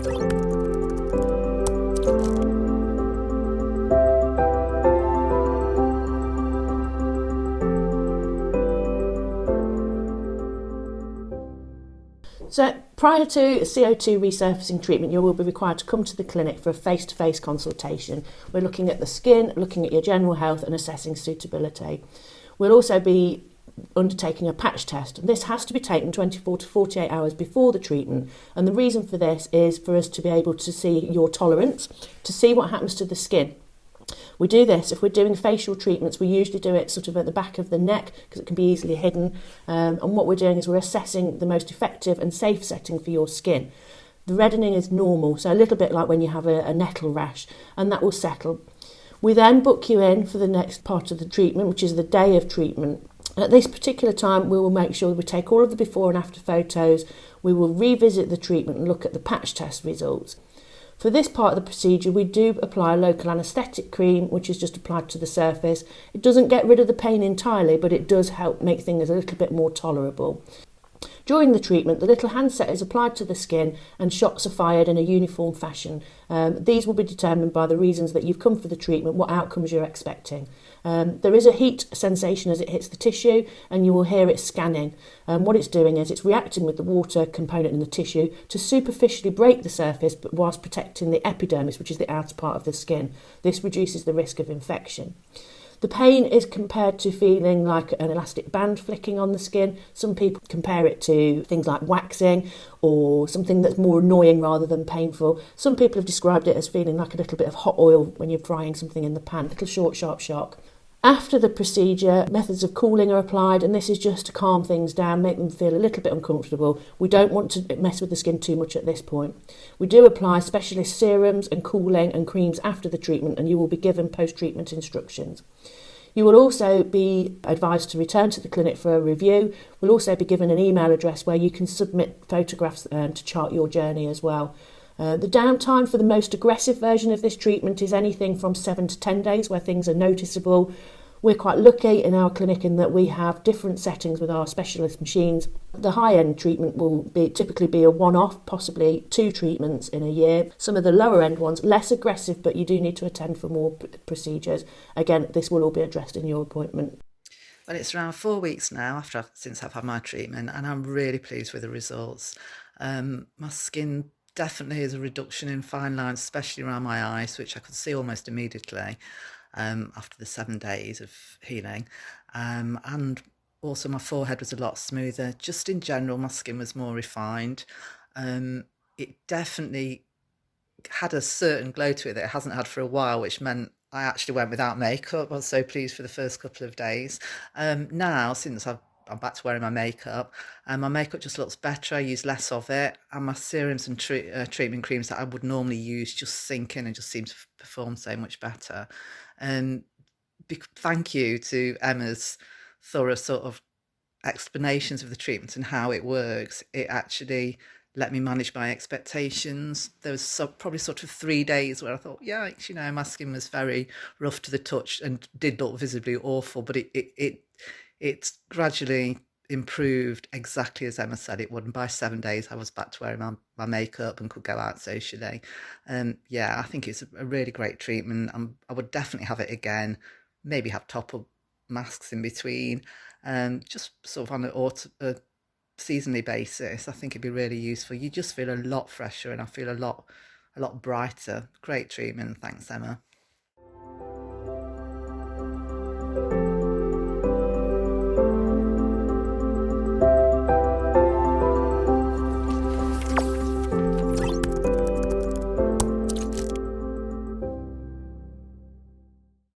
So prior to CO2 resurfacing treatment, you will be required to come to the clinic for a face-to-face consultation. We're looking at the skin, looking at your general health and assessing suitability. We'll also be undertaking a patch test. This has to be taken 24 to 48 hours before the treatment, and the reason for this is for us to be able to see your tolerance, to see what happens to the skin. We do this, if we're doing facial treatments, we usually do it sort of at the back of the neck because it can be easily hidden. And what we're doing is we're assessing the most effective and safe setting for your skin. The reddening is normal, so a little bit like when you have a nettle rash, and that will settle. We then book you in for the next part of the treatment, which is the day of treatment. At this particular time, we will make sure we take all of the before and after photos. We will revisit the treatment and look at the patch test results. For this part of the procedure, we do apply a local anaesthetic cream, which is just applied to the surface. It doesn't get rid of the pain entirely, but it does help make things a little bit more tolerable. During the treatment, the little handset is applied to the skin and shots are fired in a uniform fashion. These will be determined by the reasons that you've come for the treatment, what outcomes you're expecting. There is a heat sensation as it hits the tissue, and you will hear it scanning. What it's doing is it's reacting with the water component in the tissue to superficially break the surface, but whilst protecting the epidermis, which is the outer part of the skin. This reduces the risk of infection. The pain is compared to feeling like an elastic band flicking on the skin. Some people compare it to things like waxing or something that's more annoying rather than painful. Some people have described it as feeling like a little bit of hot oil when you're frying something in the pan, a little short, sharp shock. After the procedure, methods of cooling are applied, and this is just to calm things down, make them feel a little bit uncomfortable. We don't want to mess with the skin too much at this point. We do apply specialist serums and cooling and creams after the treatment, and you will be given post-treatment instructions. You will also be advised to return to the clinic for a review. We'll also be given an email address where you can submit photographs to chart your journey as well. The downtime for the most aggressive version of this treatment is anything from 7 to 10 days where things are noticeable. We're quite lucky in our clinic in that we have different settings with our specialist machines. The high-end treatment will typically be a one-off, possibly 2 treatments in a year. Some of the lower-end ones, less aggressive, but you do need to attend for more procedures. Again, this will all be addressed in your appointment. Well, it's around 4 weeks now since I've had my treatment, and I'm really pleased with the results. My skin definitely is a reduction in fine lines, especially around my eyes, which I could see almost immediately after the 7 days of healing. And also my forehead was a lot smoother. Just in general, my skin was more refined. It definitely had a certain glow to it that it hasn't had for a while, which meant I actually went without makeup. I was so pleased for the first couple of days. Now, since I'm back to wearing my makeup just looks better. I use less of it, and my serums and treatment creams that I would normally use just sink in and just seem to perform so much better. Thank you to Emma's thorough sort of explanations of the treatment and how it works. It actually let me manage my expectations. There was probably sort of 3 days where I thought, yikes, my skin was very rough to the touch and did look visibly awful, but it's gradually improved exactly as Emma said it would. And by 7 days, I was back to wearing my makeup and could go out socially. I think it's a really great treatment. I would definitely have it again, maybe have top-up masks in between, just sort of on a seasonally basis. I think it'd be really useful. You just feel a lot fresher, and I feel a lot brighter. Great treatment. Thanks, Emma.